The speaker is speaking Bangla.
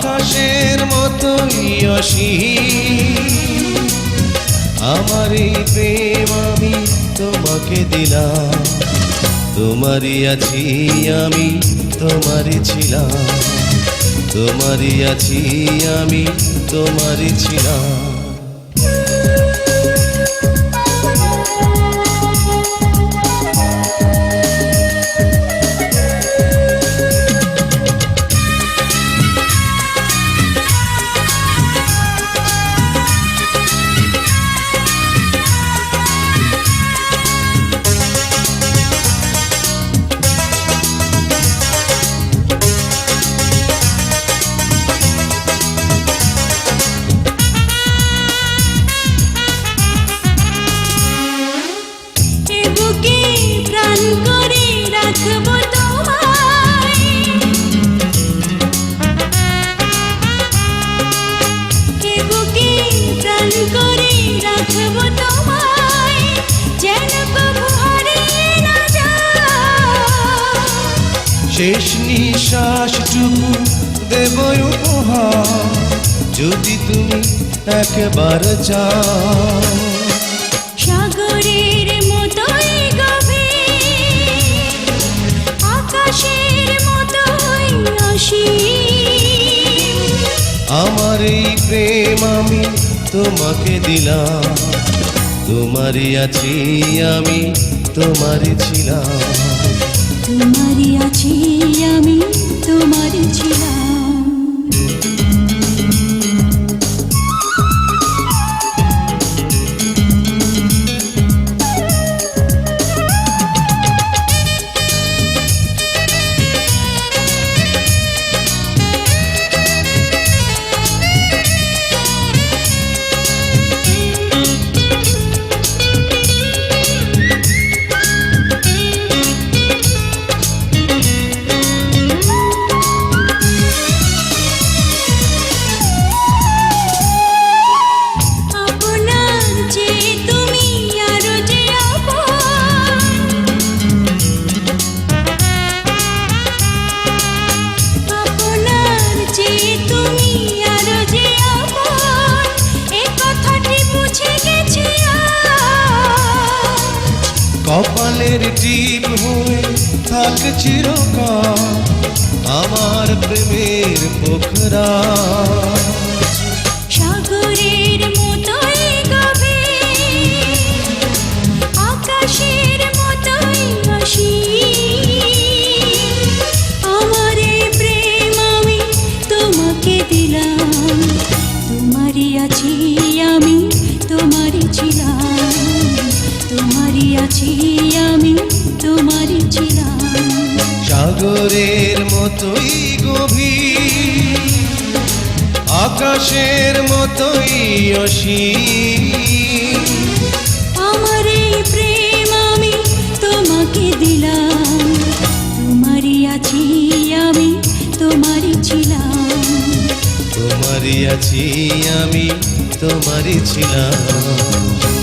আকাশের মতোই অসীম আমার এই প্রেম আমি তোমাকে দিলাম তোমারই আছি আমি তোমারই ছিলাম তোমারই আছি আমি তোমারই ছিলাম শেষ নিঃশ্বাসটুকু দেব উপহার যদি তুমি একবার চাও সাগরের মতোই গভীর আকাশের মতোই অসীম আমার এই প্রেম আমি তোমাকে দিলাম তোমারই আছি আমি তোমারই ছিলাম তোমারই আছি আমি তোমারই ছিলাম কপালের টিপ হয়ে থাক চিরকাল আমার প্রেমের পোখরা সাগরের মতোই গভীর আকাশের মতোই অসীম আমার এই প্রেম আমি তোমাকে দিলাম তোমারই আছি আমি তোমারই ছিলাম তোমারই আছি আমি তোমারই ছিলাম সাগরের মতোই গভীর আকাশের মতোই অসীম আমার এই প্রেম আমি তোমাকে দিলাম তোমারই আছি আমি তোমারই ছিলাম তোমারই আছি আমি তোমারই ছিলাম